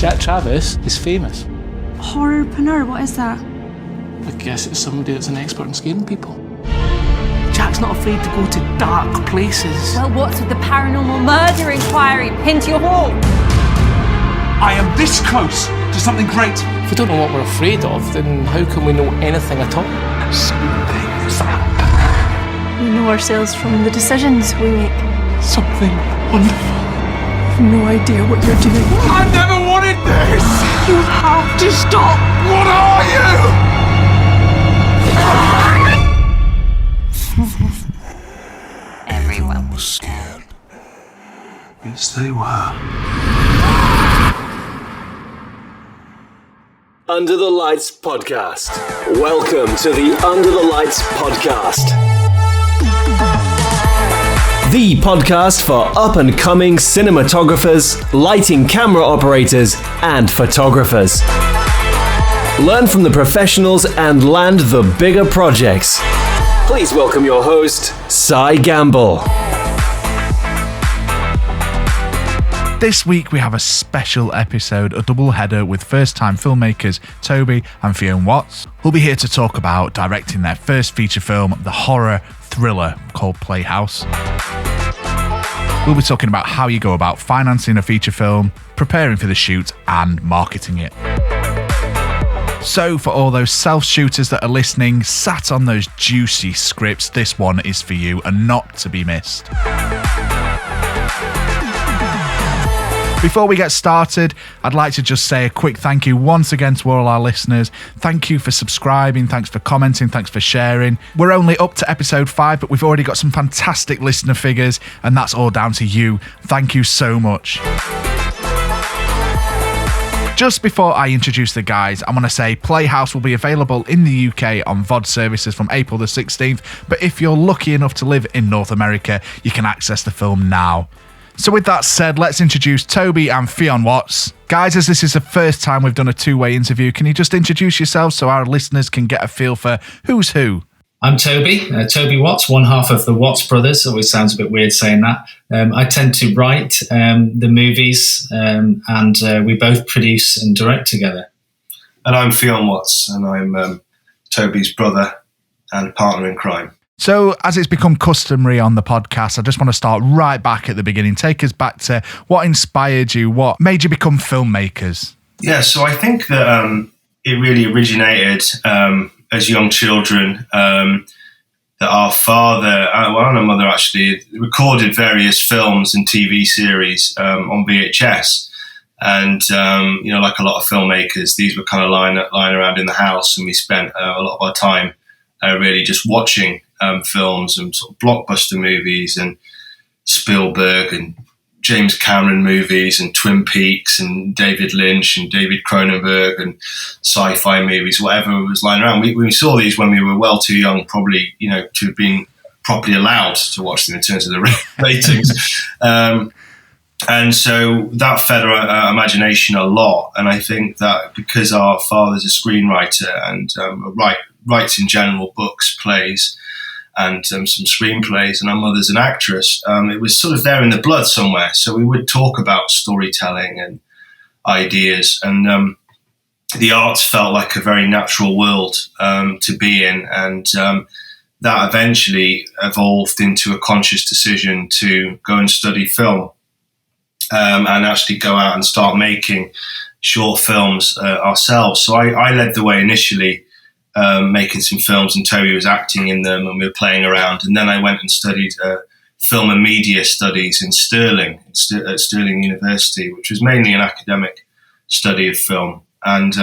Jack Travis is famous. Horrorpreneur, what is that? I guess it's somebody that's an expert in scaring people. Jack's not afraid to go to dark places. Well, what's with the paranormal murder inquiry pinned to your wall? I am this close to something great. If we don't know what we're afraid of, then how can we know anything at all? Something's happening. We know ourselves from the decisions we make. Something wonderful. I've no idea what you're doing. I never wanted this. You have to stop. What are you? Everyone was scared. Yes, they were. Under the Lights Podcast. Welcome to the Under the Lights Podcast. The podcast for up-and-coming cinematographers, lighting camera operators, and photographers. Learn from the professionals and land the bigger projects. Please welcome your host, Cy Gamble. This week we have a special episode, a double header with first-time filmmakers Toby and Fionn Watts, who'll be here to talk about directing their first feature film, the horror thriller called Playhouse. We'll be talking about how you go about financing a feature film, preparing for the shoot, and marketing it. So for all those self-shooters that are listening, sat on those juicy scripts, this one is for you and not to be missed. Before we get started, I'd like to just say a quick thank you once again to all our listeners. Thank you for subscribing, thanks for commenting, thanks for sharing. We're only up to episode 5, but we've already got some fantastic listener figures, and that's all down to you. Thank you so much. Just before I introduce the guys, I want to say Playhouse will be available in the UK on VOD services from April the 16th, but if you're lucky enough to live in North America, you can access the film now. So with that said, let's introduce Toby and Fionn Watts. Guys, as this is the first time we've done a two-way interview, can you just introduce yourselves so our listeners can get a feel for who's who? I'm Toby, Toby Watts, one half of the Watts brothers. Always sounds a bit weird saying that. I tend to write the movies and we both produce and direct together. And I'm Fionn Watts, and I'm Toby's brother and partner in crime. So, as it's become customary on the podcast, I just want to start right back at the beginning. Take us back to what inspired you, what made you become filmmakers? Yeah, so I think that it really originated as young children, that our father, and our mother actually, recorded various films and TV series on VHS. And, like a lot of filmmakers, these were kind of lying around in the house, and we spent a lot of our time really just watching films and sort of blockbuster movies and Spielberg and James Cameron movies and Twin Peaks and David Lynch and David Cronenberg and sci-fi movies, whatever was lying around. We saw these when we were well too young, probably, to have been properly allowed to watch them in terms of the ratings. And so that fed our imagination a lot. And I think that because our father's a screenwriter and writes in general books, plays, and some screenplays, and our mother's an actress, it was sort of there in the blood somewhere. So we would talk about storytelling and ideas, and the arts felt like a very natural world to be in, and that eventually evolved into a conscious decision to go and study film and actually go out and start making short films ourselves. So I led the way initially, making some films, and Toby was acting in them, and we were playing around. And then I went and studied film and media studies in Stirling, at Stirling University, which was mainly an academic study of film. And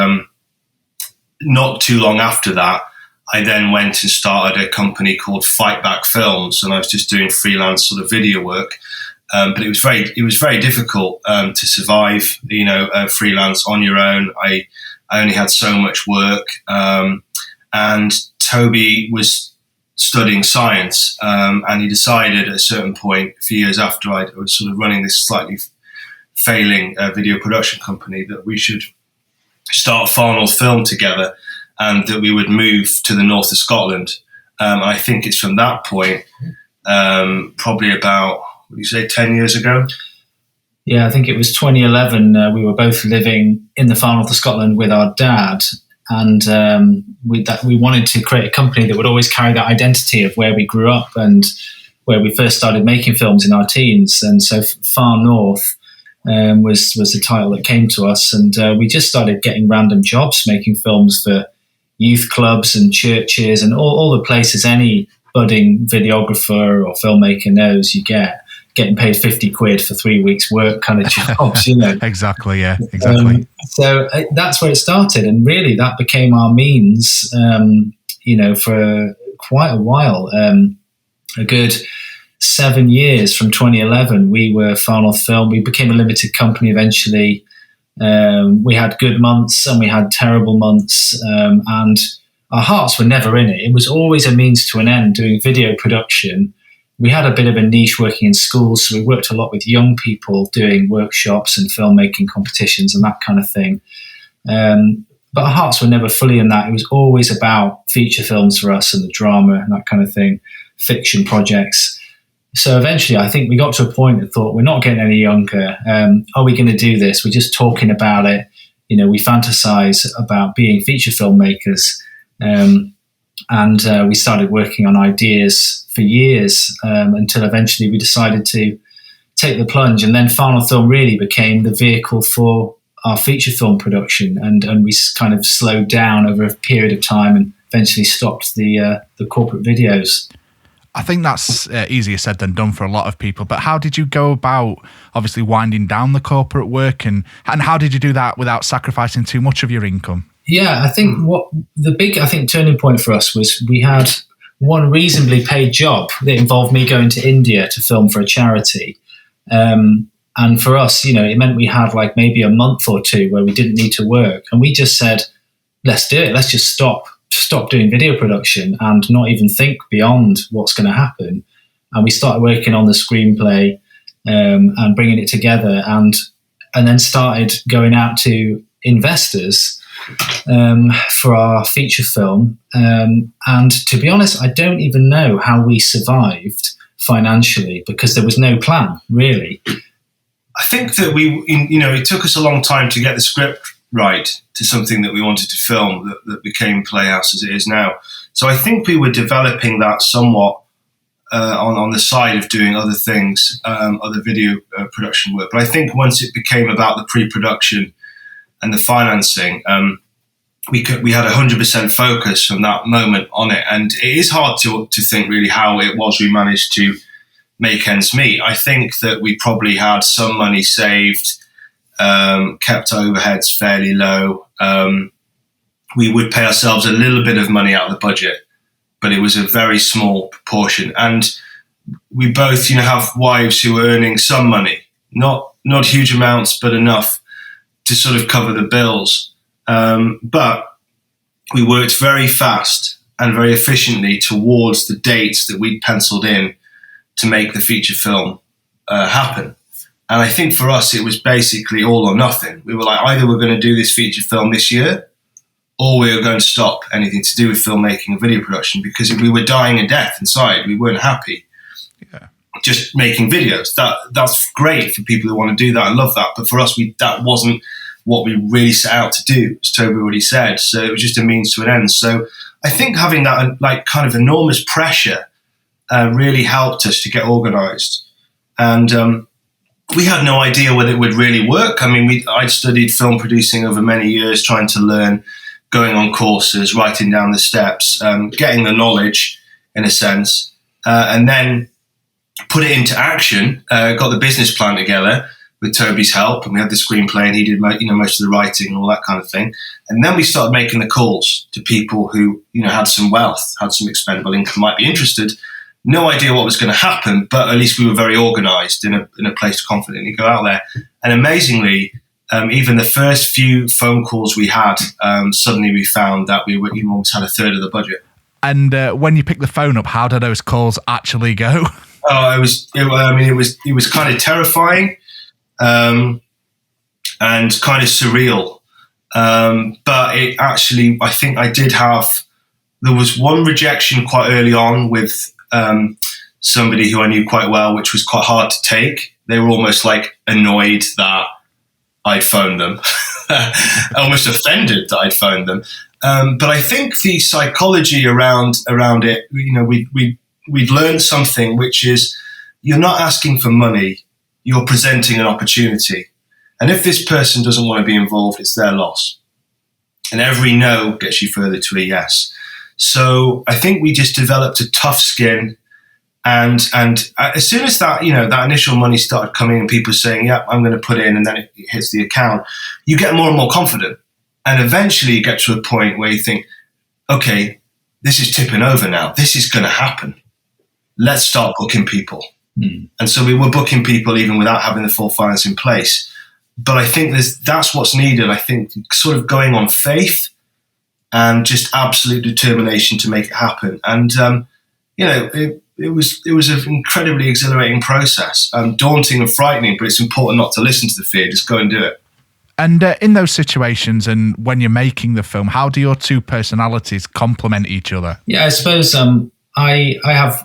not too long after that, I then went and started a company called Fight Back Films, and I was just doing freelance sort of video work. But it was very difficult to survive, freelance on your own. I only had so much work. And Toby was studying science, and he decided at a certain point, a few years after I was sort of running this slightly failing video production company, that we should start Farnell's Film together, and that we would move to the north of Scotland. And I think it's from that point, probably about, what do you say, 10 years ago? Yeah, I think it was 2011. We were both living in the far north of Scotland with our dad, and we wanted to create a company that would always carry that identity of where we grew up and where we first started making films in our teens. And so Far North was the title that came to us, and we just started getting random jobs making films for youth clubs and churches and all the places any budding videographer or filmmaker knows you getting paid 50 quid for 3 weeks work kind of jobs, you know. Exactly, yeah, exactly. So that's where it started, and really that became our means, for quite a while. A good 7 years from 2011, we were Far North Film. We became a limited company eventually. We had good months and we had terrible months, and our hearts were never in it. It was always a means to an end, doing video production. We had a bit of a niche working in schools, so we worked a lot with young people doing workshops and filmmaking competitions and that kind of thing. But our hearts were never fully in that. It was always about feature films for us and the drama and that kind of thing, fiction projects. So eventually I think we got to a point that thought, we're not getting any younger. Are we going to do this? We're just talking about it. You know, we fantasize about being feature filmmakers. And we started working on ideas for years until eventually we decided to take the plunge. And then Far North Film really became the vehicle for our feature film production. And we kind of slowed down over a period of time and eventually stopped the corporate videos. I think that's easier said than done for a lot of people. But how did you go about obviously winding down the corporate work, and how did you do that without sacrificing too much of your income? Yeah, I think what the big turning point for us was we had one reasonably paid job that involved me going to India to film for a charity. And for us, you know, it meant we had like maybe a month or two where we didn't need to work. And we just said, let's do it. Let's just stop doing video production and not even think beyond what's going to happen. And we started working on the screenplay and bringing it together, and then started going out to investors for our feature film. And to be honest, I don't even know how we survived financially because there was no plan, really. I think that it took us a long time to get the script right to something that we wanted to film that became Playhouse as it is now. So I think we were developing that somewhat on the side of doing other things, other video production work. But I think once it became about the pre-production and the financing, we had 100% focus from that moment on it. And it is hard to think really how it was we managed to make ends meet. I think that we probably had some money saved, kept our overheads fairly low. We would pay ourselves a little bit of money out of the budget, but it was a very small proportion. And we both, have wives who are earning some money, not huge amounts, but enough to sort of cover the bills. But we worked very fast and very efficiently towards the dates that we'd penciled in to make the feature film happen. And I think for us, it was basically all or nothing. We were like, either we're going to do this feature film this year, or we were going to stop anything to do with filmmaking and video production, because we were dying a death inside. We weren't happy. Yeah. Just making videos. That's great for people who want to do that and love that. But for us, that wasn't what we really set out to do, as Toby already said. So it was just a means to an end. So I think having that kind of enormous pressure really helped us to get organised. And we had no idea whether it would really work. I mean, I'd studied film producing over many years, trying to learn, going on courses, writing down the steps, getting the knowledge in a sense, and then put it into action, got the business plan together with Toby's help, and we had the screenplay and he did most of the writing and all that kind of thing. And then we started making the calls to people who had some wealth, had some expendable income, might be interested. No idea what was going to happen, but at least we were very organised in a place to confidently go out there. And amazingly, even the first few phone calls we had, suddenly we found that we almost had a third of the budget. And when you pick the phone up, how do those calls actually go? Oh, it was kind of terrifying, and kind of surreal. But it actually, I think there was one rejection quite early on with somebody who I knew quite well, which was quite hard to take. They were almost like annoyed that I'd phoned them, almost offended that I'd phoned them. But I think the psychology around it, we'd learned something, which is you're not asking for money, you're presenting an opportunity. And if this person doesn't want to be involved, it's their loss. And every no gets you further to a yes. So I think we just developed a tough skin. And as soon as that initial money started coming and people saying, yeah, I'm going to put in, and then it hits the account, you get more and more confident. And eventually you get to a point where you think, okay, this is tipping over now. This is going to happen. Let's start booking people. And so we were booking people even without having the full finance in place. But I think that's what's needed. I think sort of going on faith and just absolute determination to make it happen. And, it was an incredibly exhilarating process, daunting and frightening, but it's important not to listen to the fear, just go and do it. And in those situations and when you're making the film, how do your two personalities complement each other? Yeah, I suppose I have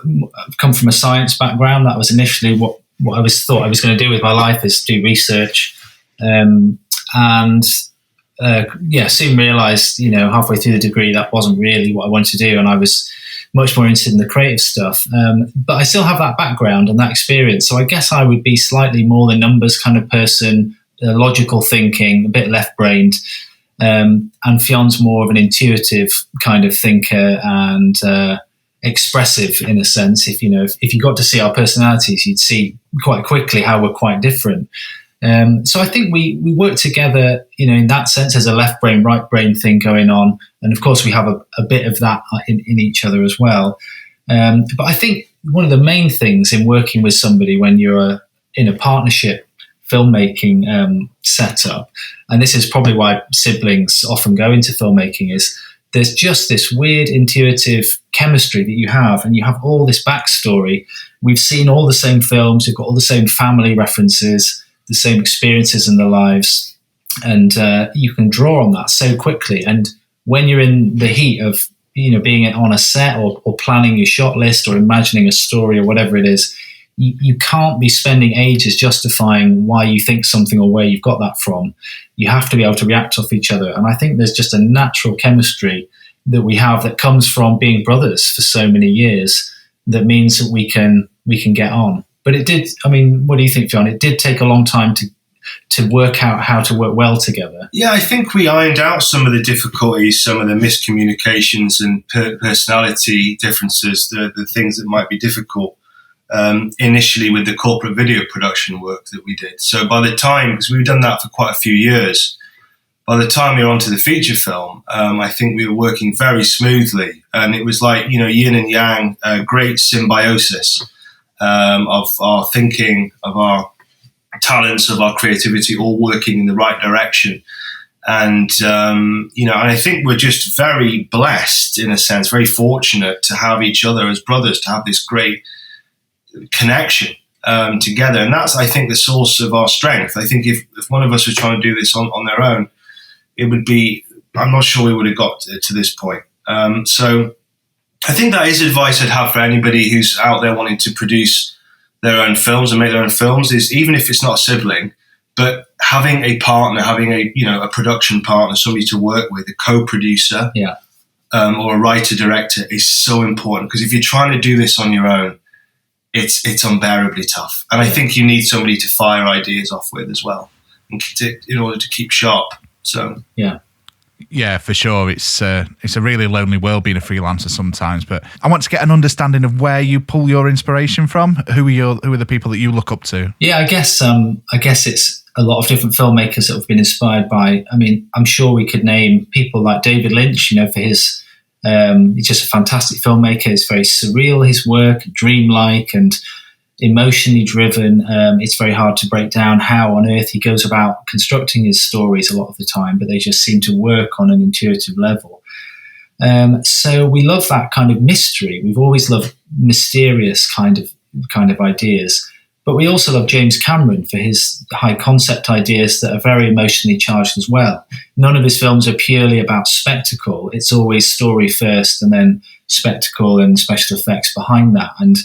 come from a science background. That was initially what I thought I was going to do with my life, is do research. Soon realised, halfway through the degree, that wasn't really what I wanted to do, and I was much more interested in the creative stuff. But I still have that background and that experience, so I guess I would be slightly more the numbers kind of person, logical thinking, a bit left-brained, and Fionn's more of an intuitive kind of thinker and expressive in a sense. If you got to see our personalities, you'd see quite quickly how we're quite different. So I think we work together, in that sense, as a left brain, right brain thing going on. And of course, we have a bit of that in each other as well. But I think one of the main things in working with somebody when you're in a partnership filmmaking setup, and this is probably why siblings often go into filmmaking, is there's just this weird intuitive chemistry that you have, and you have all this backstory. We've seen all the same films, we've got all the same family references, the same experiences in their lives, and you can draw on that so quickly. And when you're in the heat of being on a set or planning your shot list or imagining a story or whatever it is, you can't be spending ages justifying why you think something or where you've got that from. You have to be able to react off each other. And I think there's just a natural chemistry that we have that comes from being brothers for so many years that means that we can get on. But it did, what do you think, Fionn? It did take a long time to work out how to work well together. Yeah, I think we ironed out some of the difficulties, some of the miscommunications and personality differences, the things that might be difficult initially with the corporate video production work that we did. So by the time, because we've done that for quite a few years, by the time we were onto the feature film, I think we were working very smoothly. And it was like, yin and yang, great symbiosis of our thinking, of our talents, of our creativity, all working in the right direction. And, and I think we're just very blessed, in a sense, very fortunate to have each other as brothers, to have this great connection together. And that's, I think, the source of our strength. I think if one of us was trying to do this on their own, it would be, I'm not sure we would have got to this point. So I think that is advice I'd have for anybody who's out there wanting to produce their own films and make their own films, is even if it's not a sibling, but having a partner, having a production partner, somebody to work with, a co-producer, or a writer-director is so important, because if you're trying to do this on your own, it's unbearably tough. And I think you need somebody to fire ideas off with as well, in order to keep sharp. So yeah, for sure. It's a really lonely world being a freelancer sometimes. But I want to get an understanding of where you pull your inspiration from. Who are the people that you look up to? Yeah, I guess it's a lot of different filmmakers that have been inspired by. I'm sure we could name people like David Lynch. For his, he's just a fantastic filmmaker. It's very surreal, his work, dreamlike and emotionally driven. It's very hard to break down how on earth he goes about constructing his stories a lot of the time, but they just seem to work on an intuitive level. So we love that kind of mystery. We've always loved mysterious kind of ideas, but we also love James Cameron for his high concept ideas that are very emotionally charged as well. None of his films are purely about spectacle. It's always story first and then spectacle and special effects behind that. And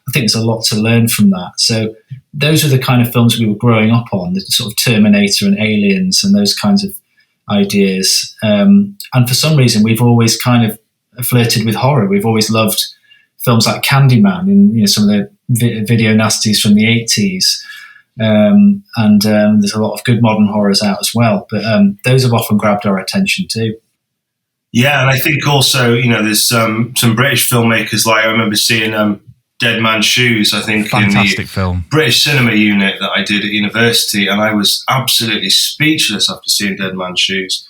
I think there's a lot to learn from that. So those are the kind of films we were growing up on, the sort of Terminator and Aliens and those kinds of ideas. And for some reason, we've always kind of flirted with horror. We've always loved films like Candyman and some of the video nasties from the 80s. And there's a lot of good modern horrors out as well. But those have often grabbed our attention too. Yeah, and I think also, there's some British filmmakers, like I remember seeing Dead Man's Shoes, I think, Fantastic in the film. British cinema unit that I did at university, and I was absolutely speechless after seeing Dead Man's Shoes,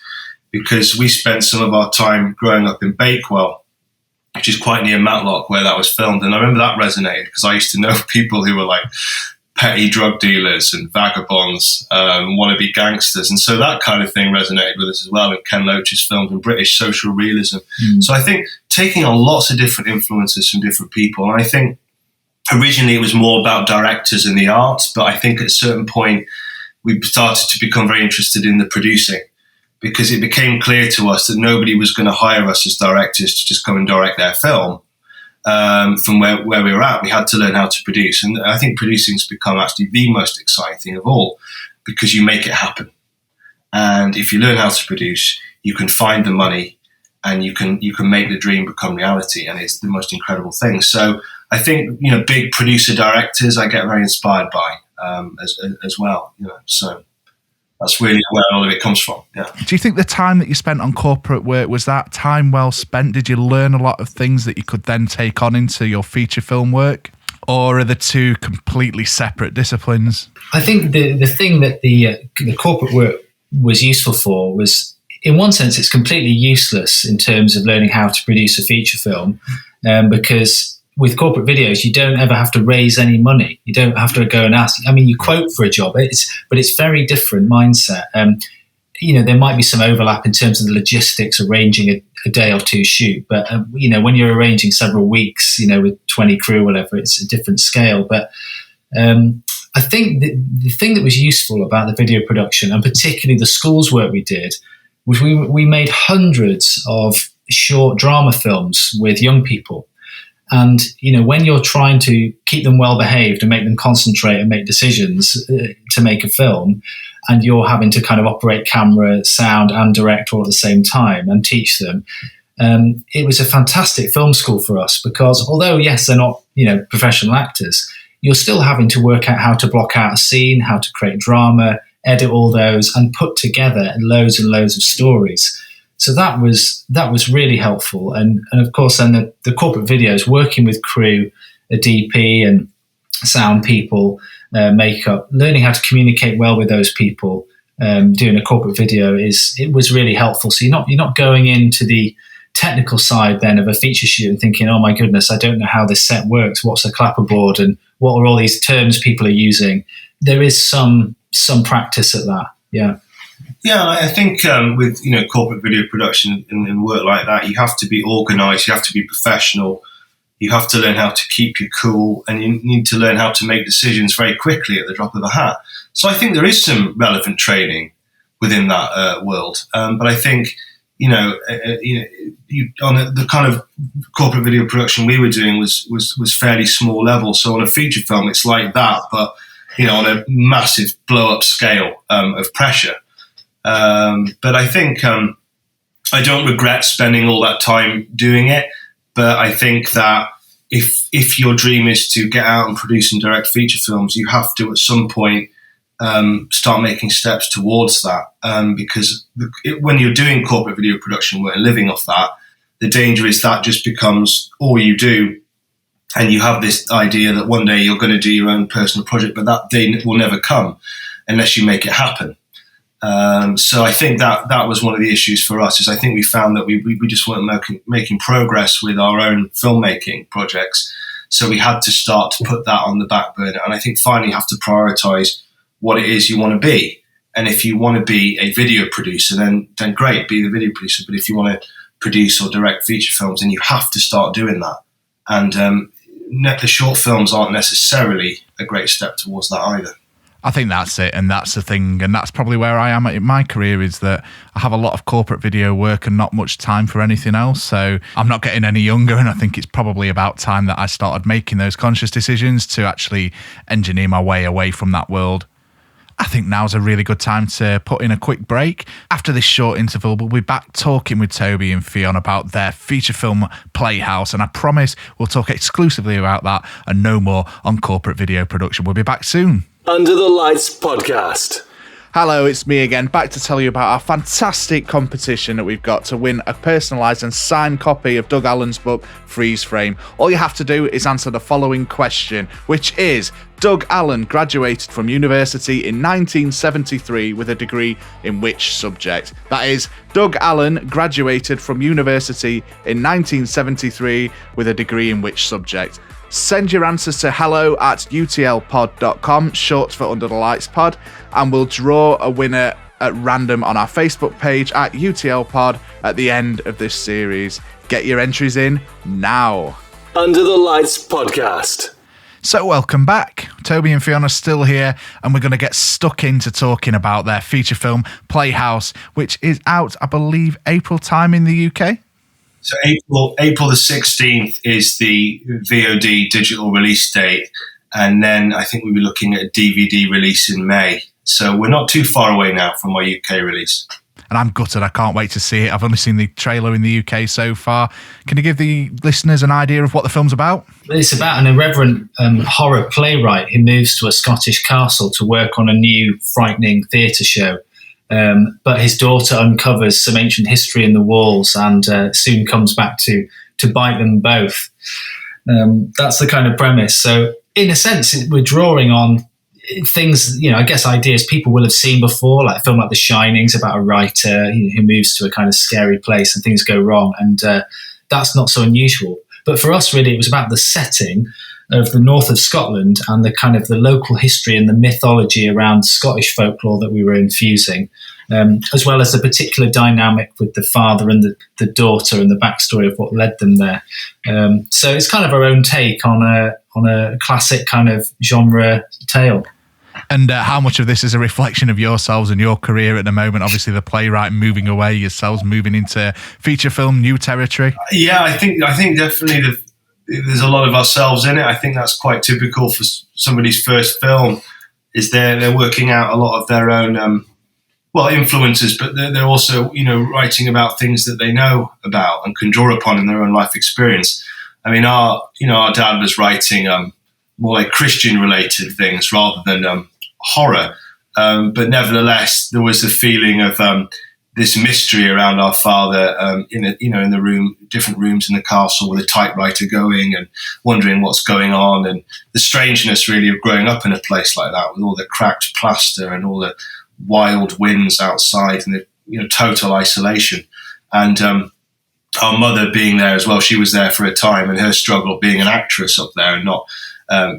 because we spent some of our time growing up in Bakewell, which is quite near Matlock, where that was filmed, and I remember that resonated, because I used to know people who were like petty drug dealers and vagabonds, wannabe gangsters. And so that kind of thing resonated with us as well in Ken Loach's films and British social realism. So I think taking on lots of different influences from different people. And I think originally it was more about directors and the arts, but I think at a certain point we started to become very interested in the producing, because it became clear to us that nobody was going to hire us as directors to just come and direct their film. From where we were at, we had to learn how to produce. And I think producing has become actually the most exciting thing of all, because you make it happen. And if you learn how to produce, you can find the money and you can make the dream become reality. And it's the most incredible thing. So I think, big producer directors, I get very inspired by as well. So that's really where all of it comes from. Yeah. Do you think the time that you spent on corporate work, was that time well spent? Did you learn a lot of things that you could then take on into your feature film work? Or are the two completely separate disciplines? I think the thing that the corporate work was useful for was, in one sense, it's completely useless in terms of learning how to produce a feature film, because with corporate videos, you don't ever have to raise any money. You don't have to go and ask. I mean, you quote for a job, but it's very different mindset. There might be some overlap in terms of the logistics, arranging a day or two shoot. But, when you're arranging several weeks, with 20 crew or whatever, it's a different scale. But I think the thing that was useful about the video production, and particularly the schools work we did, was we made hundreds of short drama films with young people. And, when you're trying to keep them well behaved and make them concentrate and make decisions to make a film, and you're having to kind of operate camera, sound and direct all at the same time and teach them, it was a fantastic film school for us, because although, yes, they're not, professional actors, you're still having to work out how to block out a scene, how to create drama, edit all those and put together loads and loads of stories. So that was really helpful. And of course, then the corporate videos, working with crew, a DP and sound people, makeup, learning how to communicate well with those people, doing a corporate video it was really helpful. So you're not going into the technical side then of a feature shoot and thinking, oh my goodness, I don't know how this set works. What's a clapperboard and what are all these terms people are using? There is some practice at that. Yeah. Yeah, I think with corporate video production and work like that, you have to be organised, you have to be professional, you have to learn how to keep your cool, and you need to learn how to make decisions very quickly at the drop of a hat. So I think there is some relevant training within that world, but I think on the kind of corporate video production we were doing was fairly small level. So on a feature film, it's like that, but on a massive blow up scale of pressure. But I think I don't regret spending all that time doing it. But I think that if your dream is to get out and produce and direct feature films, you have to at some point start making steps towards that. Because when you're doing corporate video production and living off that, the danger is that just becomes all you do. And you have this idea that one day you're going to do your own personal project, but that day will never come unless you make it happen. So I think that was one of the issues for us, is I think we found that we just weren't making progress with our own filmmaking projects. So we had to start to put that on the back burner. And I think finally you have to prioritize what it is you want to be. And if you want to be a video producer, then great, be the video producer. But if you want to produce or direct feature films, then you have to start doing that. And the short films aren't necessarily a great step towards that either. I think that's it, and that's the thing, and that's probably where I am in my career, is that I have a lot of corporate video work and not much time for anything else, so I'm not getting any younger, and I think it's probably about time that I started making those conscious decisions to actually engineer my way away from that world. I think now's a really good time to put in a quick break. After this short interval, we'll be back talking with Toby and Fionn about their feature film Playhouse, and I promise we'll talk exclusively about that and no more on corporate video production. We'll be back soon. Under the Lights podcast. Hello, it's me again, back to tell you about our fantastic competition that we've got to win a personalised and signed copy of Doug Allen's book, Freeze Frame. All you have to do is answer the following question, which is, Doug Allen graduated from university in 1973 with a degree in which subject? That is, Doug Allen graduated from university in 1973 with a degree in which subject? Send your answers to hello@utlpod.com, short for Under the Lights Pod, and we'll draw a winner at random on our Facebook page at UTLPod at the end of this series. Get your entries in now. Under the Lights podcast. So welcome back. Toby and Fionn are still here, and we're going to get stuck into talking about their feature film Playhouse, which is out, I believe, April time in the UK. So April the 16th is the VOD digital release date, and then I think we'll be looking at a DVD release in May. So we're not too far away now from our UK release. And I'm gutted, I can't wait to see it. I've only seen the trailer in the UK so far. Can you give the listeners an idea of what the film's about? It's about an irreverent horror playwright who moves to a Scottish castle to work on a new, frightening theatre show. But his daughter uncovers some ancient history in the walls and soon comes back to bite them both. That's the kind of premise. So in a sense, we're drawing on things, I guess ideas people will have seen before, like a film like The Shining's about a writer who moves to a kind of scary place and things go wrong. And that's not so unusual. But for us, really, it was about the setting of the north of Scotland and the kind of the local history and the mythology around Scottish folklore that we were infusing, as well as the particular dynamic with the father and the daughter and the backstory of what led them there. So it's kind of our own take on a classic kind of genre tale. And how much of this is a reflection of yourselves and your career at the moment? Obviously, the playwright moving away, yourselves moving into feature film, new territory. Yeah, I think definitely there's a lot of ourselves in it. I think that's quite typical for somebody's first film. Is they're working out a lot of their own influences, but they're also writing about things that they know about and can draw upon in their own life experience. I mean, our dad was writing more like Christian related things rather than horror. But nevertheless, there was a feeling of this mystery around our father in the room, different rooms in the castle with a typewriter going and wondering what's going on, and the strangeness really of growing up in a place like that with all the cracked plaster and all the wild winds outside and the total isolation. And our mother being there as well, she was there for a time, and her struggle being an actress up there and not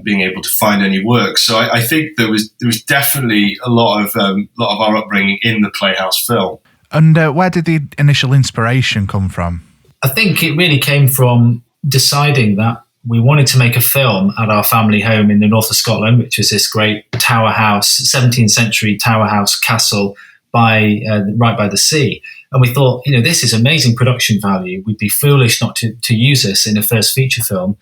being able to find any work. So I think there was definitely a lot of our upbringing in the Playhouse film. And where did the initial inspiration come from? I think it really came from deciding that we wanted to make a film at our family home in the north of Scotland, which is this great tower house, 17th century tower house castle right by the sea. And we thought, this is amazing production value. We'd be foolish not to use this in a first feature film.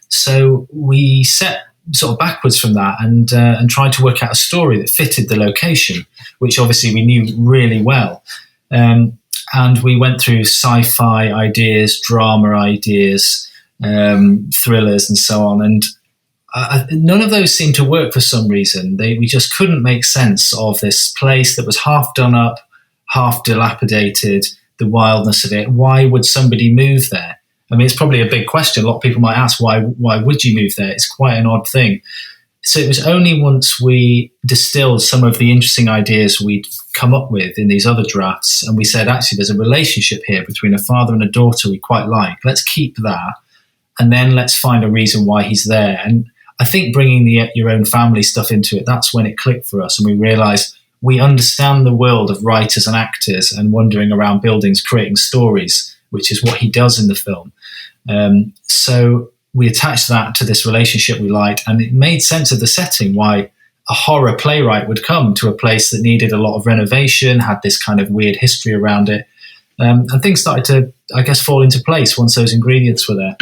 So we set sort of backwards from that and tried to work out a story that fitted the location, which obviously we knew really well. And we went through sci-fi ideas, drama ideas, thrillers and so on. And none of those seemed to work for some reason. We just couldn't make sense of this place that was half done up, half dilapidated, the wildness of it. Why would somebody move there? I mean, it's probably a big question. A lot of people might ask, why would you move there? It's quite an odd thing. So it was only once we distilled some of the interesting ideas we'd come up with in these other drafts, and we said, actually, there's a relationship here between a father and a daughter we quite like. Let's keep that, and then let's find a reason why he's there. And I think bringing your own family stuff into it, that's when it clicked for us, and we realised we understand the world of writers and actors and wandering around buildings creating stories, which is what he does in the film. So we attached that to this relationship we liked, and it made sense of the setting, why a horror playwright would come to a place that needed a lot of renovation, had this kind of weird history around it. And things started to, I guess, fall into place once those ingredients were there.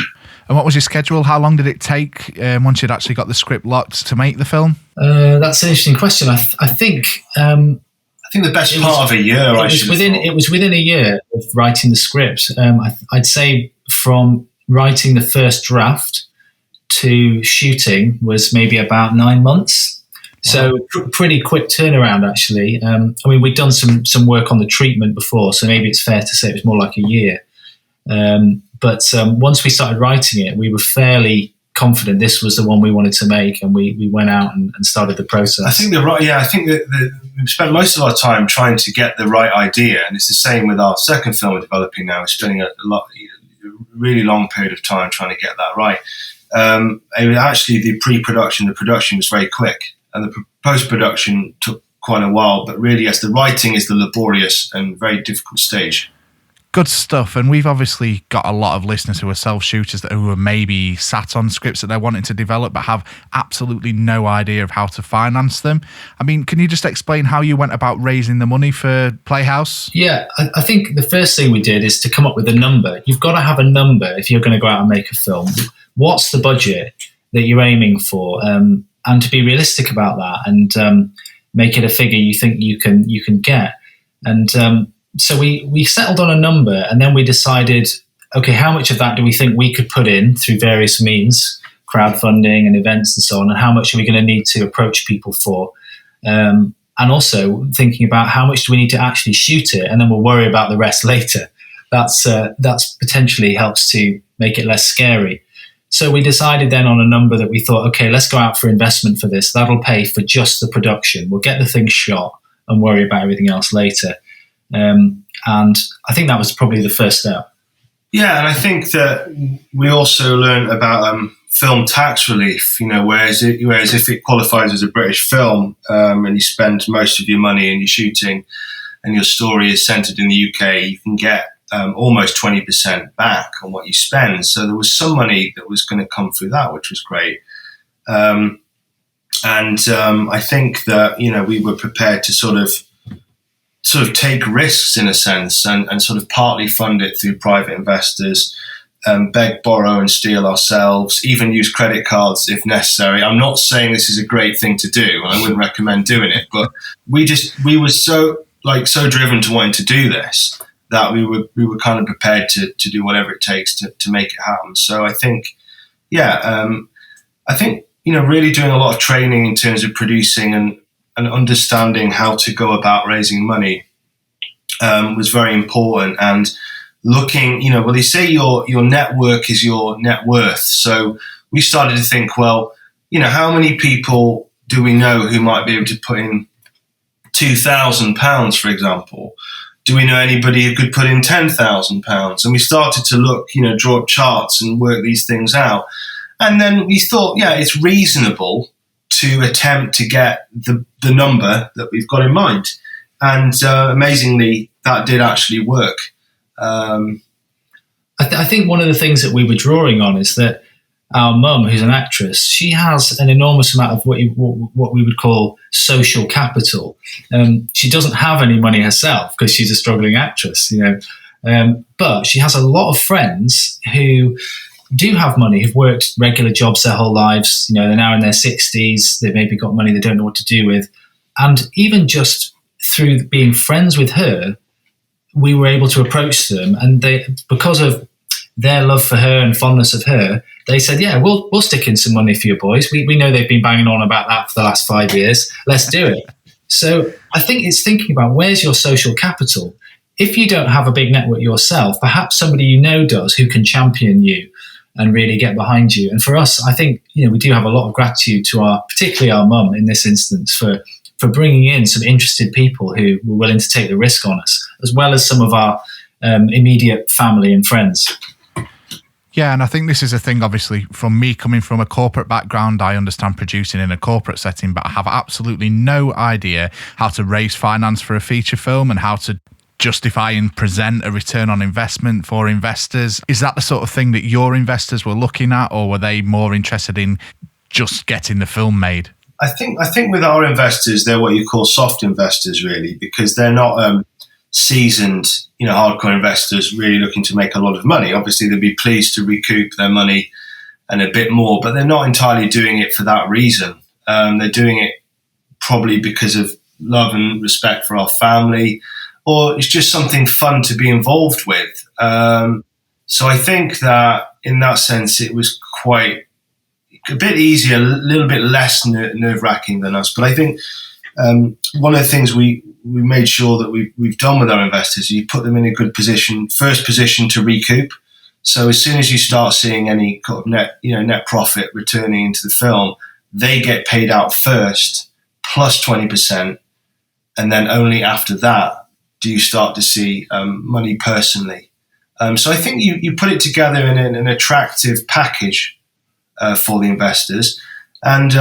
And what was your schedule? How long did it take once you'd actually got the script locked to make the film? That's an interesting question. I think the best part of a year. It was within a year of writing the script. I'd say from writing the first draft to shooting was maybe about 9 months. So pretty quick turnaround, actually. We'd done some work on the treatment before, so maybe it's fair to say it was more like a year. But once we started writing it, we were fairly confident this was the one we wanted to make, and we went out and started the process. I think we spent most of our time trying to get the right idea, and it's the same with our second film we're developing now. We're spending a really long period of time trying to get that right. Actually, the pre-production, the production was very quick, and the post-production took quite a while. But really, yes, the writing is the laborious and very difficult stage. Good stuff. And we've obviously got a lot of listeners who are self-shooters who are maybe sat on scripts that they're wanting to develop but have absolutely no idea of how to finance them. I mean, can you just explain how you went about raising the money for Playhouse? Yeah, I think the first thing we did is to come up with a number. You've got to have a number if you're going to go out and make a film. What's the budget that you're aiming for? And to be realistic about that and make it a figure you think you can get. And so we settled on a number, and then we decided, okay, how much of that do we think we could put in through various means, crowdfunding and events and so on, and how much are we going to need to approach people for? And also thinking about how much do we need to actually shoot it, and then we'll worry about the rest later. That's potentially helps to make it less scary. So we decided then on a number that we thought, okay, let's go out for investment for this. That'll pay for just the production. We'll get the thing shot and worry about everything else later. And I think that was probably the first step. Yeah, and I think that we also learned about film tax relief. Whereas if it qualifies as a British film and you spend most of your money in your shooting, and your story is centred in the UK, you can get almost 20% back on what you spend. So there was some money that was going to come through that, which was great. And I think that we were prepared to sort of take risks in a sense and sort of partly fund it through private investors, beg, borrow and steal ourselves, even use credit cards if necessary. I'm not saying this is a great thing to do, and I wouldn't recommend doing it, but we were so driven to wanting to do this that we were kind of prepared to do whatever it takes to make it happen. So I think, really doing a lot of training in terms of producing and understanding how to go about raising money was very important. And looking, they say your network is your net worth. So we started to think, well, how many people do we know who might be able to put in £2,000, for example? Do we know anybody who could put in £10,000? And we started to look, draw up charts and work these things out. And then we thought, it's reasonable to attempt to get the number that we've got in mind. And amazingly, that did actually work. I think one of the things that we were drawing on is that our mum, who's an actress, she has an enormous amount of what we would call social capital. She doesn't have any money herself because she's a struggling actress, but she has a lot of friends who do have money, who've worked regular jobs their whole lives. They're now in their 60s. They've maybe got money they don't know what to do with. And even just through being friends with her, we were able to approach them. And they, because of their love for her and fondness of her, they said, we'll stick in some money for you boys. We know they've been banging on about that for the last 5 years. Let's do it. So I think it's thinking about where's your social capital. If you don't have a big network yourself, perhaps somebody does who can champion you and really get behind you. And for us, I think, we do have a lot of gratitude to particularly our mum in this instance for bringing in some interested people who were willing to take the risk on us, as well as some of our immediate family and friends. Yeah, and I think this is a thing, obviously, from me coming from a corporate background, I understand producing in a corporate setting, but I have absolutely no idea how to raise finance for a feature film and how to justify and present a return on investment for investors. Is that the sort of thing that your investors were looking at, or were they more interested in just getting the film made? I think with our investors, they're what you call soft investors, really, because they're not seasoned, hardcore investors really looking to make a lot of money. Obviously, they'd be pleased to recoup their money and a bit more, but they're not entirely doing it for that reason. They're doing it probably because of love and respect for our family, or it's just something fun to be involved with. So I think that in that sense, it was quite a bit easier, a little bit less nerve-wracking than us. But I think one of the things we made sure that we've done with our investors, you put them in a good position, first position to recoup. So as soon as you start seeing any kind of net profit returning into the film, they get paid out first, plus 20%, and then only after that do you start to see money personally. So I think you put it together in an attractive package for the investors, and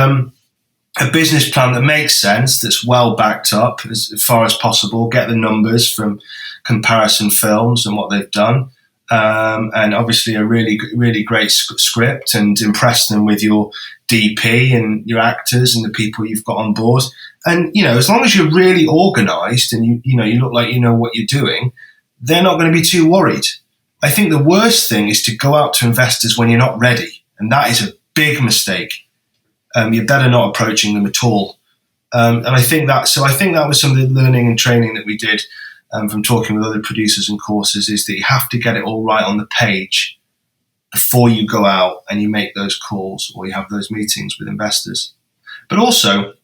a business plan that makes sense, that's well backed up as far as possible. Get the numbers from comparison films and what they've done, and obviously a really, really great script, and impress them with your DP and your actors and the people you've got on board. And as long as you're really organised and you look like you know what you're doing, they're not going to be too worried. I think the worst thing is to go out to investors when you're not ready, and that is a big mistake. You're better not approaching them at all. And I think that was some of the learning and training that we did from talking with other producers and courses, is that you have to get it all right on the page before you go out and you make those calls or you have those meetings with investors. But also,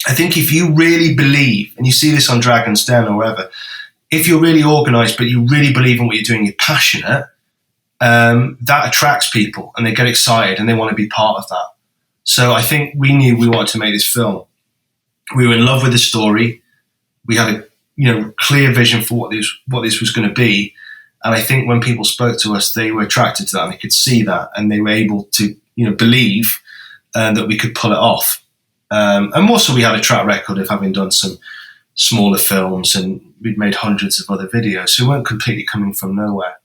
I think if you really believe, and you see this on Dragon's Den or wherever, if you're really organised but you really believe in what you're doing, you're passionate, that attracts people and they get excited and they want to be part of that. So I think we knew we wanted to make this film. We were in love with the story. We had a clear vision for what this was going to be. And I think when people spoke to us, they were attracted to that and they could see that, and they were able to believe that we could pull it off. And also we had a track record of having done some smaller films, and we'd made hundreds of other videos. So we weren't completely coming from nowhere.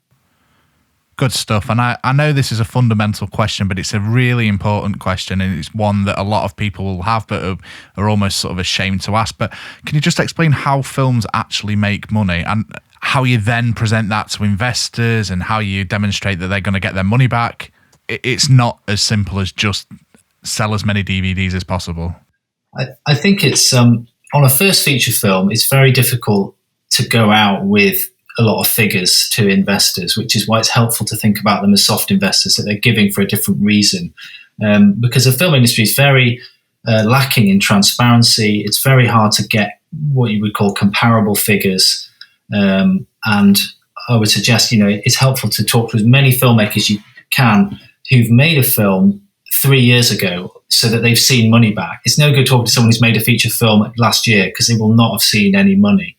Good stuff. And I know this is a fundamental question, but it's a really important question, and it's one that a lot of people will have but are almost sort of ashamed to ask. But can you just explain how films actually make money, and how you then present that to investors, and how you demonstrate that they're going to get their money back? It's not as simple as just sell as many DVDs as possible. I think it's on a first feature film, it's very difficult to go out with a lot of figures to investors, which is why it's helpful to think about them as soft investors, that they're giving for a different reason. Because the film industry is very lacking in transparency. It's very hard to get what you would call comparable figures. And I would suggest, it's helpful to talk to as many filmmakers as you can who've made a film 3 years ago, so that they've seen money back. It's no good talking to someone who's made a feature film last year, because they will not have seen any money.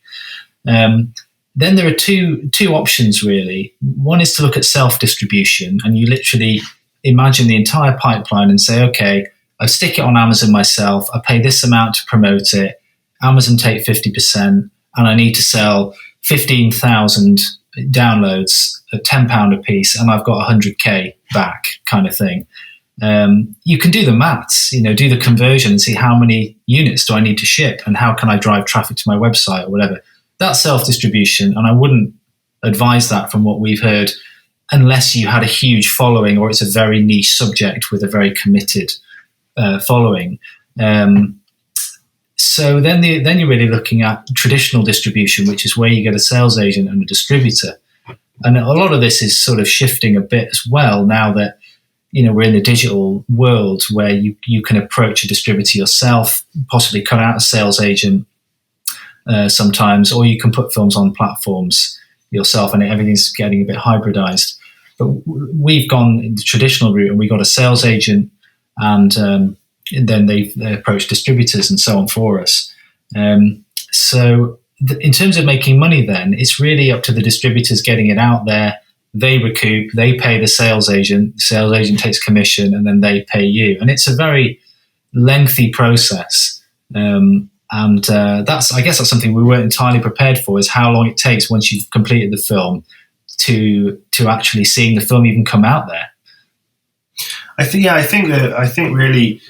Then there are two options, really. One is to look at self-distribution, and you literally imagine the entire pipeline and say, okay, I stick it on Amazon myself, I pay this amount to promote it, Amazon take 50%, and I need to sell 15,000 downloads at £10 a piece, and I've got 100k back, kind of thing. You can do the maths, do the conversion and see how many units do I need to ship, and how can I drive traffic to my website or whatever. That's self-distribution, and I wouldn't advise that from what we've heard, unless you had a huge following or it's a very niche subject with a very committed following. So then you're really looking at traditional distribution, which is where you get a sales agent and a distributor. And a lot of this is sort of shifting a bit as well now that we're in the digital world, where you can approach a distributor yourself, possibly cut out a sales agent sometimes, or you can put films on platforms yourself, and everything's getting a bit hybridized. But we've gone the traditional route, and we got a sales agent, and then they approach distributors and so on for us. So in terms of making money, then it's really up to the distributors getting it out there. They recoup, they pay the sales agent takes commission, and then they pay you. And it's a very lengthy process. And that's something we weren't entirely prepared for, is how long it takes once you've completed the film to actually seeing the film even come out there. I think really,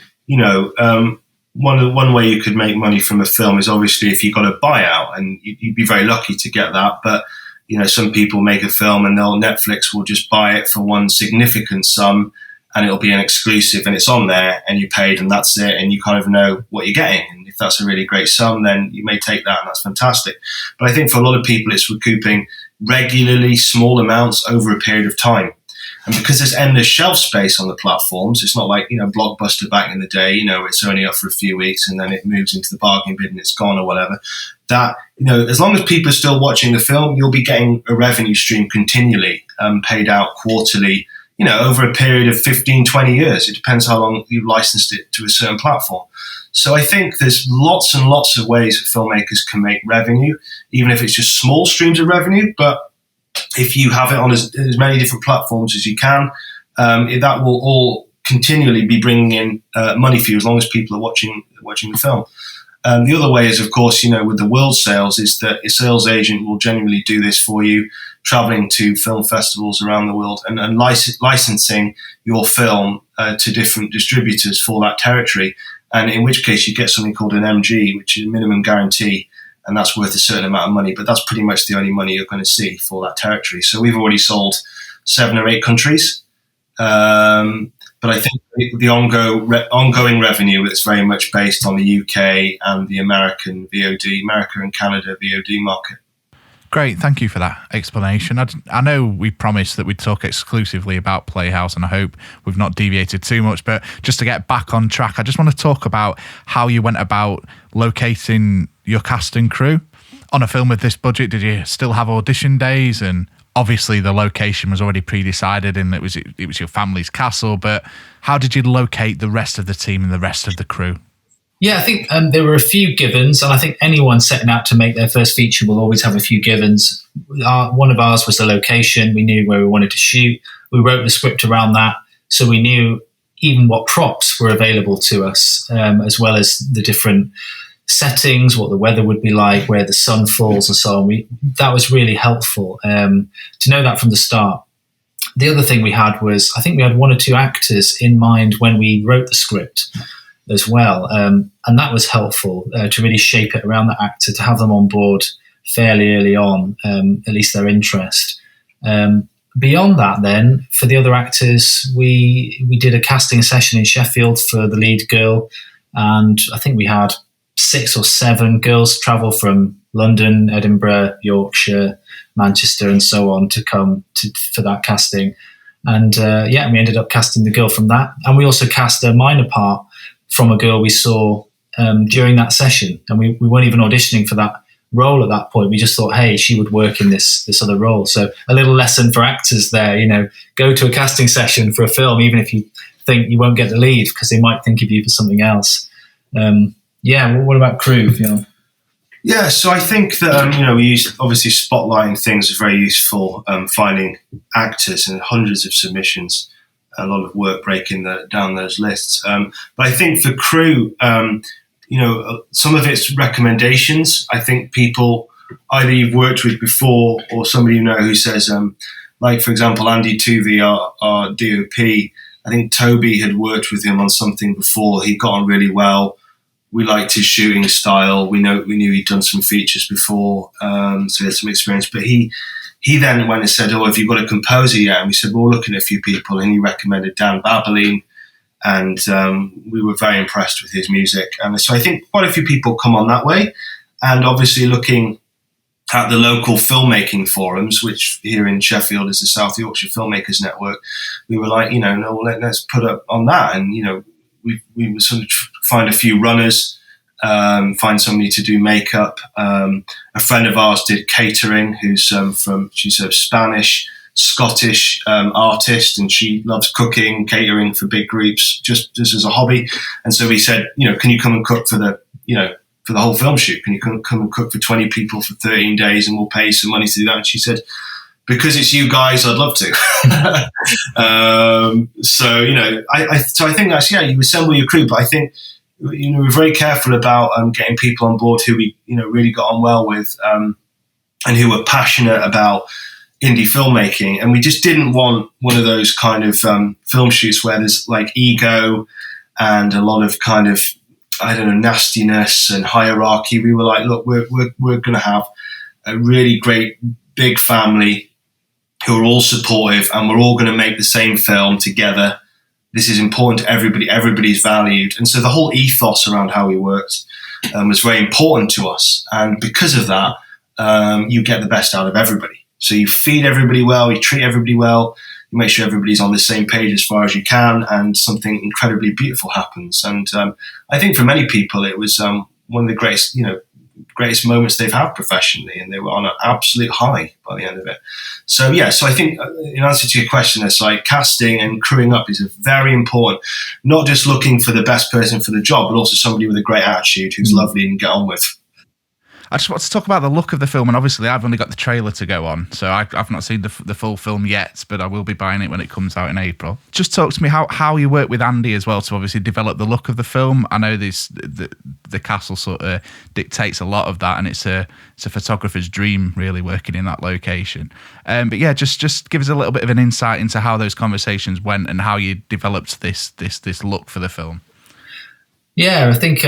one way you could make money from a film is obviously if you got a buyout, and you'd be very lucky to get that. But some people make a film and Netflix will just buy it for one significant sum, and it'll be an exclusive, and it's on there, and you paid, and that's it, and you kind of know what you're getting. And if that's a really great sum, then you may take that, and that's fantastic. But I think for a lot of people, it's recouping regularly small amounts over a period of time. And because there's endless shelf space on the platforms, it's not like, Blockbuster back in the day, it's only up for a few weeks and then it moves into the bargain bin and it's gone or whatever. That, as long as people are still watching the film, you'll be getting a revenue stream continually, paid out quarterly, over a period of 15, 20 years. It depends how long you've licensed it to a certain platform. So I think there's lots and lots of ways that filmmakers can make revenue, even if it's just small streams of revenue. But if you have it on as many different platforms as you can, that will all continually be bringing in money for you as long as people are watching the film. The other way is, of course, with the world sales, is that a sales agent will generally do this for you, traveling to film festivals around the world and licensing your film to different distributors for that territory. And in which case you get something called an MG, which is a minimum guarantee, and that's worth a certain amount of money. But that's pretty much the only money you're going to see for that territory. So we've already sold 7 or 8 countries. But I think the ongoing revenue is very much based on the UK and the America and Canada VOD market. Great, thank you for that explanation. I know we promised that we'd talk exclusively about Playhouse, and I hope we've not deviated too much, but just to get back on track, I just want to talk about how you went about locating your cast and crew. On a film with this budget, did you still have audition days? And obviously the location was already pre-decided and it was your family's castle, but how did you locate the rest of the team and the rest of the crew? Yeah, I think there were a few givens, and I think anyone setting out to make their first feature will always have a few givens. One of ours was the location. We knew where we wanted to shoot. We wrote the script around that, so we knew even what props were available to us, as well as the different settings, what the weather would be like, where the sun falls and so on. That was really helpful to know that from the start. The other thing we had was, I think we had 1 or 2 actors in mind when we wrote the script as well. And that was helpful to really shape it around the actor, to have them on board fairly early on, at least their interest. Beyond that then, for the other actors, we did a casting session in Sheffield for the lead girl. And I think we had 6 or 7 girls travel from London, Edinburgh, Yorkshire, Manchester, and so on to come for that casting. And we ended up casting the girl from that. And we also cast a minor part from a girl we saw during that session. And we weren't even auditioning for that role at that point. We just thought, hey, she would work in this other role. So a little lesson for actors there, go to a casting session for a film, even if you think you won't get the lead, because they might think of you for something else. What about crew, Fionn? Yeah, so I think that, we use, obviously, spotlighting things is very useful, finding actors and hundreds of submissions, a lot of work breaking down those lists. But I think for crew, some of it's recommendations. I think people either you've worked with before or somebody who says, like, for example, Andy Tuvey, our DOP, I think Toby had worked with him on something before. He got on really well. We liked his shooting style. We knew he'd done some features before, so he had some experience. But he then went and said, "Oh, have you got a composer yet?" And we said, "Well, we're looking at a few people." And he recommended Dan Baberline, and we were very impressed with his music. And so I think quite a few people come on that way. And obviously looking at the local filmmaking forums, which here in Sheffield is the South Yorkshire Filmmakers Network, we were like, let's put up on that. And, we would sort of find a few runners, find somebody to do makeup. A friend of ours did catering, she's a Spanish, Scottish artist, and she loves cooking, catering for big groups, just as a hobby. And so we said, can you come and cook for the whole film shoot? Can you come and cook for 20 people for 13 days and we'll pay you some money to do that? And she said, because it's you guys, I'd love to. So I think that's, you assemble your crew, but I think, we're very careful about getting people on board who we, really got on well with, and who were passionate about indie filmmaking. And we just didn't want one of those kind of film shoots where there's like ego and a lot of kind of I don't know, nastiness and hierarchy. We were like, look, we're going to have a really great big family who are all supportive, and we're all going to make the same film together. This is important to everybody. Everybody's valued. And so the whole ethos around how we worked was very important to us. And because of that, you get the best out of everybody. So you feed everybody well, you treat everybody well, you make sure everybody's on the same page as far as you can, and something incredibly beautiful happens. And I think for many people, it was one of the greatest moments they've had professionally, and they were on an absolute high by the end of it. So I think in answer to your question, it's like casting and crewing up is very important, not just looking for the best person for the job, but also somebody with a great attitude who's lovely and get on with. I just want to talk about the look of the film, and obviously I've only got the trailer to go on, so I've not seen the full film yet, but I will be buying it when it comes out in April. Just talk to me how you work with Andy as well to obviously develop the look of the film. I know the castle sort of dictates a lot of that, and it's a photographer's dream really working in that location. But yeah, just give us a little bit of an insight into how those conversations went and how you developed this look for the film. Yeah, I think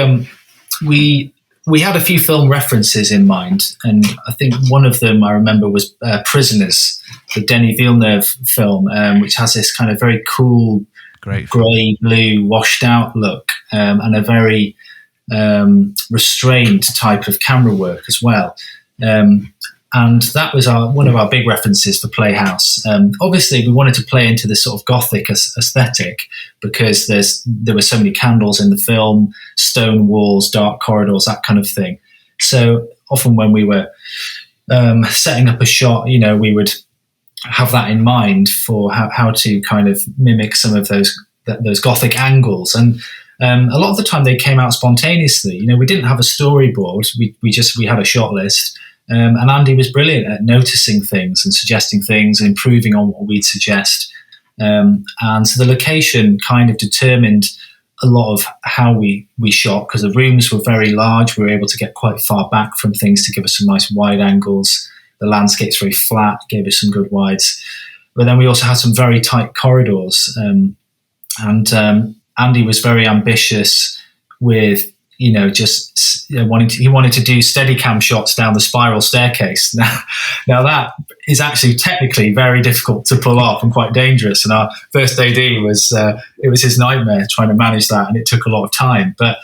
we had a few film references in mind, and I think one of them I remember was Prisoners, the Denis Villeneuve film, which has this kind of very cool grey, blue, washed out look, and a very restrained type of camera work as well. And that was one of our big references for Playhouse. Obviously, we wanted to play into this sort of gothic aesthetic because there were so many candles in the film, stone walls, dark corridors, that kind of thing. So often when we were setting up a shot, we would have that in mind for how to kind of mimic some of those gothic angles. And a lot of the time they came out spontaneously. We didn't have a storyboard. We had a shot list. And Andy was brilliant at noticing things and suggesting things and improving on what we'd suggest. And so the location kind of determined a lot of how we shot, because the rooms were very large. We were able to get quite far back from things to give us some nice wide angles. The landscape's very flat, gave us some good wides. But then we also had some very tight corridors. And Andy was very ambitious with he wanted to do Steadicam shots down the spiral staircase. Now that is actually technically very difficult to pull off and quite dangerous. And our first AD it was his nightmare trying to manage that, and it took a lot of time. But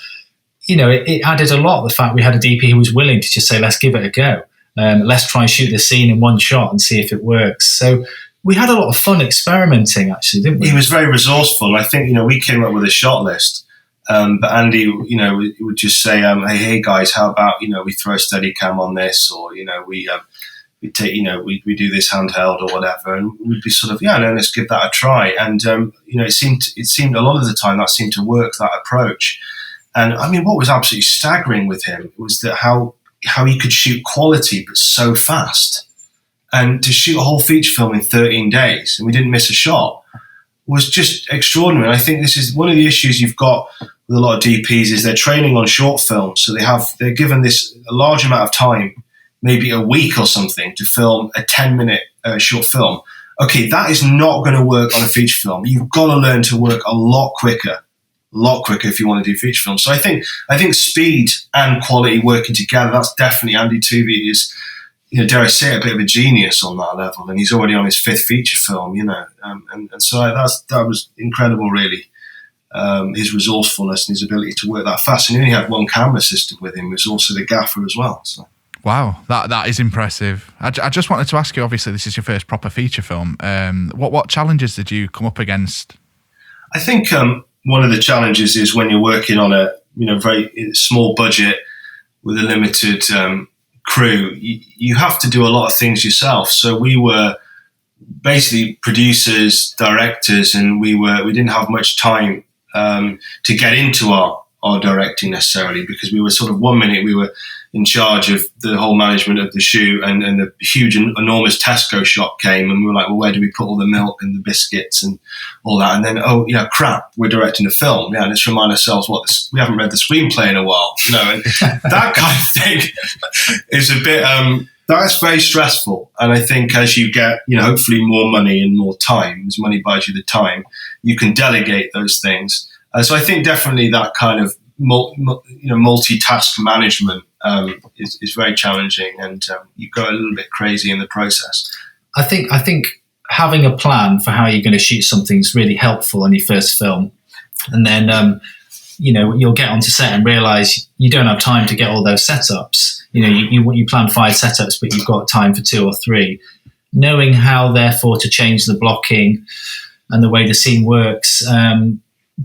it added a lot, the fact we had a DP who was willing to just say, let's give it a go. Let's try and shoot the scene in one shot and see if it works. So we had a lot of fun experimenting, actually, didn't we? He was very resourceful. I think we came up with a shot list. But Andy, would just say, hey guys, how about, we throw a Steadicam on this, or, we take, we do this handheld or whatever. And we'd be sort of, let's give that a try. And, it seemed a lot of the time that seemed to work, that approach. And I mean, what was absolutely staggering with him was that how he could shoot quality, but so fast. And to shoot a whole feature film in 13 days, and we didn't miss a shot, was just extraordinary. And I think this is one of the issues you've got with a lot of DPs is they're training on short films. So they're given this a large amount of time, maybe a week or something, to film a 10-minute short film. Okay, that is not going to work on a feature film. You've got to learn to work a lot quicker if you want to do feature films. So I think speed and quality working together, that's definitely Andy Toovey is, dare I say, a bit of a genius on that level. And he's already on his 5th feature film, and so that was incredible, really. His resourcefulness and his ability to work that fast. And he only had one camera assistant with him, who was also the gaffer as well. So. Wow, that is impressive. I just wanted to ask you, obviously this is your first proper feature film. What challenges did you come up against? I think one of the challenges is when you're working on a very small budget with a limited crew, you have to do a lot of things yourself. So we were basically producers, directors, and we didn't have much time to get into our directing necessarily, because we were sort of 1 minute we were in charge of the whole management of the shoot, and the huge enormous Tesco shop came, and we were like, well, where do we put all the milk and the biscuits and all that? And then, oh yeah, crap, we're directing a film. Yeah, let's remind ourselves we haven't read the screenplay in a while, and that kind of thing is a bit that's very stressful. And I think as you get, hopefully more money and more time, as money buys you the time, you can delegate those things. So I think definitely that kind of multitask management is very challenging, and you go a little bit crazy in the process. I think having a plan for how you're going to shoot something is really helpful in your first film, and then you'll get onto set and realize you don't have time to get all those setups. You plan 5 setups, but you've got time for 2 or 3. Knowing how, therefore, to change the blocking and the way the scene works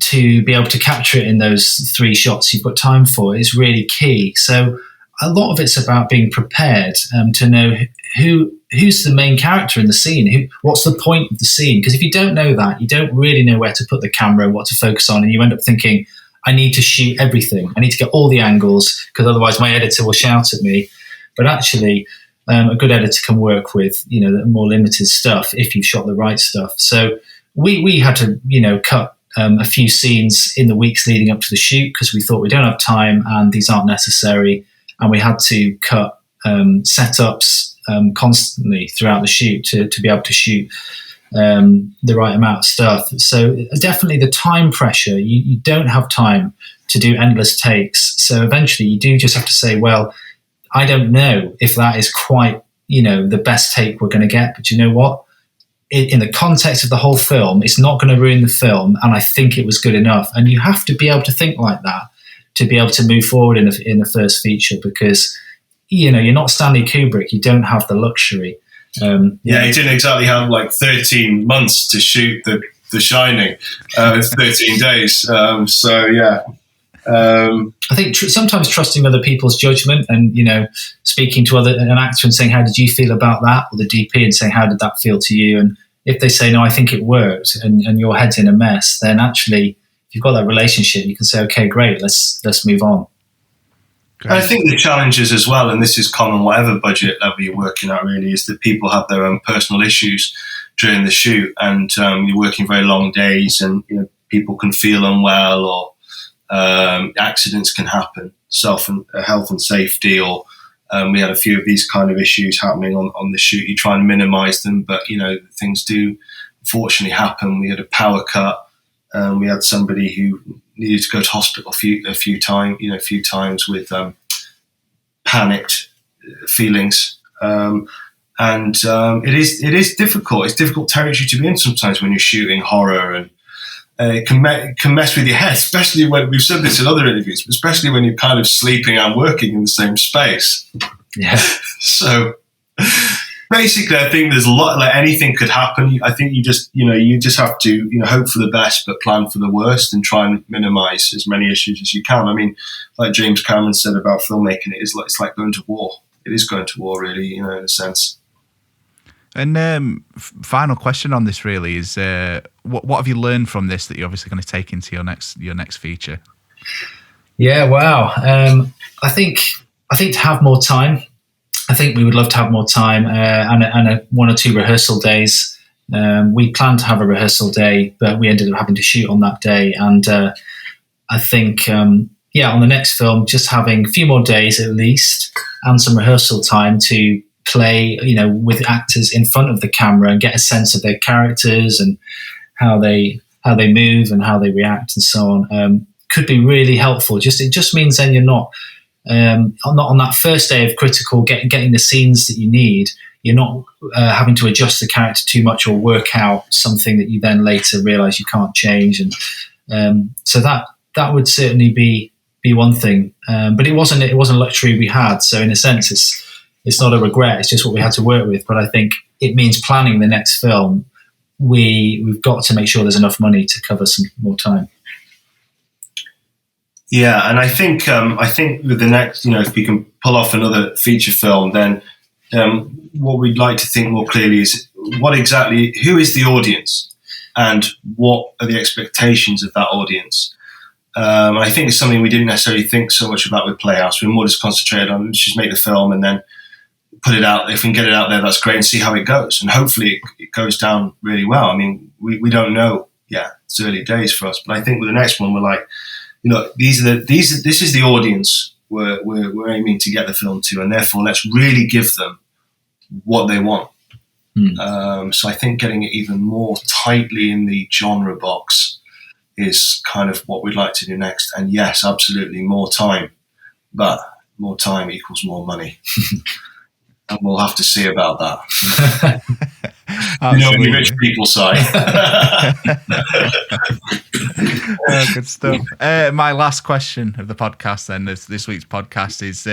to be able to capture it in those 3 shots you've got time for is really key. So a lot of it's about being prepared to know who's the main character in the scene, what's the point of the scene. Because if you don't know that, you don't really know where to put the camera, what to focus on, and you end up thinking, I need to shoot everything. I need to get all the angles because otherwise my editor will shout at me. But actually, a good editor can work with the more limited stuff if you've shot the right stuff. So we had to cut a few scenes in the weeks leading up to the shoot because we thought we don't have time and these aren't necessary, and we had to cut setups constantly throughout the shoot to be able to shoot the right amount of stuff. So definitely the time pressure, you don't have time to do endless takes. So eventually you do just have to say, well, I don't know if that is quite, the best take we're going to get, but you know what? In the context of the whole film, it's not going to ruin the film, and I think it was good enough. And you have to be able to think like that to be able to move forward in the first feature, because you're not Stanley Kubrick. You don't have the luxury. He didn't exactly have 13 months to shoot The Shining. It's 13 days. I think sometimes trusting other people's judgment and, speaking to an actor and saying, how did you feel about that? Or the DP and saying, how did that feel to you? And if they say, no, I think it worked, and your head's in a mess, then actually, if you've got that relationship, you can say, okay, great, let's move on. I think the challenges as well, and this is common whatever budget level you're working at really, is that people have their own personal issues during the shoot, and you're working very long days, and people can feel unwell, or accidents can happen, health and safety, or we had a few of these kind of issues happening on the shoot. You try and minimize them, but things do unfortunately happen. We had a power cut. We had somebody who needed to go to hospital a few times with panicked feelings, and it is difficult. It's difficult territory to be in sometimes when you're shooting horror, and it can mess with your head, especially when we've said this in other interviews, but especially when you're kind of sleeping and working in the same space. Yeah. So basically, I think there's a lot. Anything could happen. I think you just have to hope for the best, but plan for the worst, and try and minimize as many issues as you can. I mean, like James Cameron said about filmmaking, it's like going to war. It is going to war, really, in a sense. And final question on this really is, what have you learned from this that you're obviously going to take into your next feature? Yeah, wow. I think to have more time. I think we would love to have more time and 1 or 2 rehearsal days. We planned to have a rehearsal day, but we ended up having to shoot on that day. And I think, on the next film, just having a few more days at least and some rehearsal time to play, with actors in front of the camera and get a sense of their characters and how they move and how they react and so on, could be really helpful. It just means then you're not on that first day of critical getting the scenes that you need. You're not having to adjust the character too much or work out something that you then later realize you can't change. And so that would certainly be one thing. But it wasn't a luxury we had. So in a sense, it's not a regret. It's just what we had to work with. But I think it means planning the next film. We've got to make sure there's enough money to cover some more time. Yeah, and I think with the next, if we can pull off another feature film, then what we'd like to think more clearly is who is the audience, and what are the expectations of that audience. I think it's something we didn't necessarily think so much about with Playhouse. We were more just concentrated on let's just make the film and then put it out. If we can get it out there, that's great, and see how it goes. And hopefully it goes down really well. I mean, we don't know yet. It's early days for us, but I think with the next one, we're like, this is the audience we're aiming to get the film to, and therefore let's really give them what they want. So I think getting it even more tightly in the genre box is kind of what we'd like to do next. And yes, absolutely more time, but more time equals more money. And we'll have to see about that. You know, the rich people side. Good stuff. My last question of the podcast then, this week's podcast, is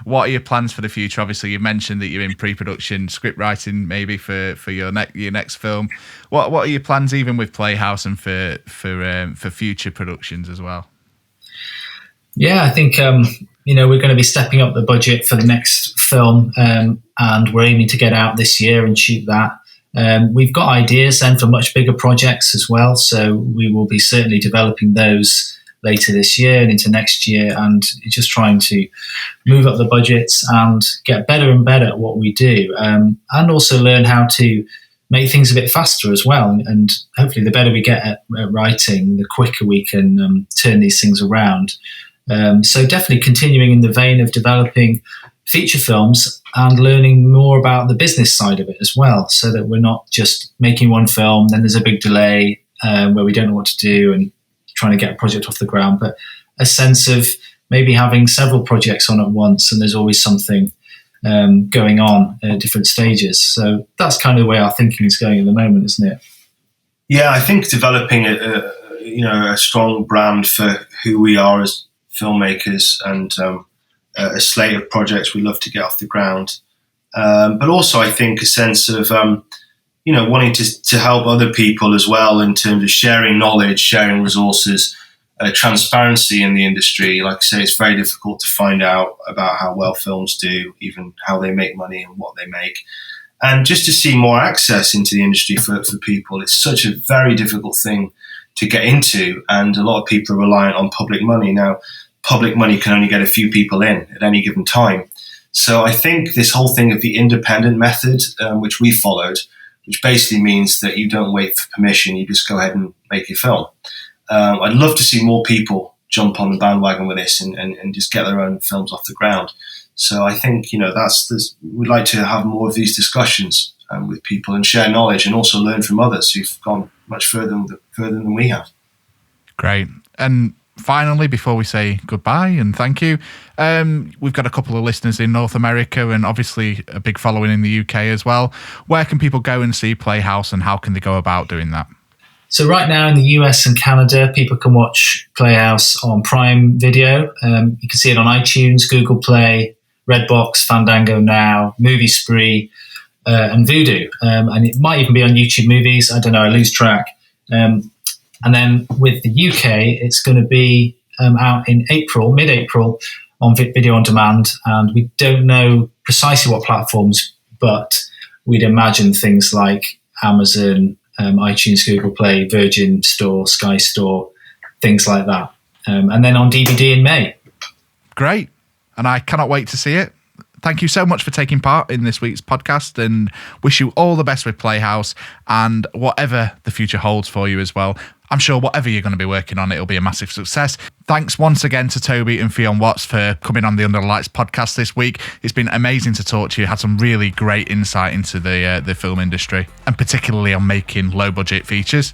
what are your plans for the future? Obviously, you mentioned that you're in pre-production, script writing maybe for your next film. What are your plans even with Playhouse and for future productions as well? Yeah, I think we're going to be stepping up the budget for the next film, and we're aiming to get out this year and shoot that. We've got ideas then for much bigger projects as well, so we will be certainly developing those later this year and into next year, and just trying to move up the budgets and get better and better at what we do, and also learn how to make things a bit faster as well. And hopefully the better we get at writing, the quicker we can turn these things around. So definitely continuing in the vein of developing feature films and learning more about the business side of it as well, so that we're not just making one film, then there's a big delay where we don't know what to do and trying to get a project off the ground, but a sense of maybe having several projects on at once, and there's always something going on at different stages. So that's kind of the way our thinking is going at the moment, isn't it? Yeah, I think developing a strong brand for who we are as filmmakers, and a slate of projects we love to get off the ground. But also I think a sense of, wanting to help other people as well in terms of sharing knowledge, sharing resources, transparency in the industry. Like I say, it's very difficult to find out about how well films do, even how they make money and what they make. And just to see more access into the industry for people. It's such a very difficult thing to get into, and a lot of people are reliant on public money. Now, public money can only get a few people in at any given time. So I think this whole thing of the independent method, which we followed, which basically means that you don't wait for permission, you just go ahead and make your film. I'd love to see more people jump on the bandwagon with this and just get their own films off the ground. So I think, we'd like to have more of these discussions with people and share knowledge, and also learn from others who've gone much further than we have. Great. And finally, before we say goodbye and thank you, we've got a couple of listeners in North America and obviously a big following in the UK as well. Where can people go and see Playhouse, and how can they go about doing that? So right now in the US and Canada, people can watch Playhouse on Prime Video. You can see it on iTunes, Google Play, Redbox, Fandango Now, Movie Spree, and Vudu. And it might even be on YouTube Movies. I don't know, I lose track. And then with the UK, it's going to be out in mid-April, on video on demand. And we don't know precisely what platforms, but we'd imagine things like Amazon, iTunes, Google Play, Virgin Store, Sky Store, things like that. And then on DVD in May. Great. And I cannot wait to see it. Thank you so much for taking part in this week's podcast, and wish you all the best with Playhouse and whatever the future holds for you as well. I'm sure whatever you're going to be working on, it'll be a massive success. Thanks once again to Toby and Fionn Watts for coming on the Under the Lights podcast this week. It's been amazing to talk to you. Had some really great insight into the film industry, and particularly on making low-budget features.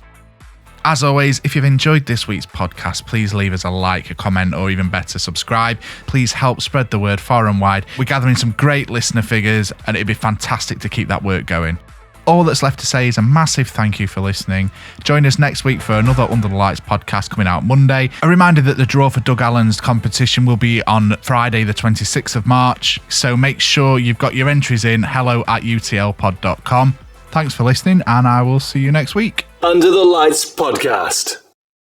As always, if you've enjoyed this week's podcast, please leave us a like, a comment, or even better, subscribe. Please help spread the word far and wide. We're gathering some great listener figures, and it'd be fantastic to keep that work going. All that's left to say is a massive thank you for listening. Join us next week for another Under the Lights podcast coming out Monday. A reminder that the draw for Doug Allen's competition will be on Friday, the 26th of March. So make sure you've got your entries in hello@utlpod.com. Thanks for listening, and I will see you next week. Under the Lights podcast.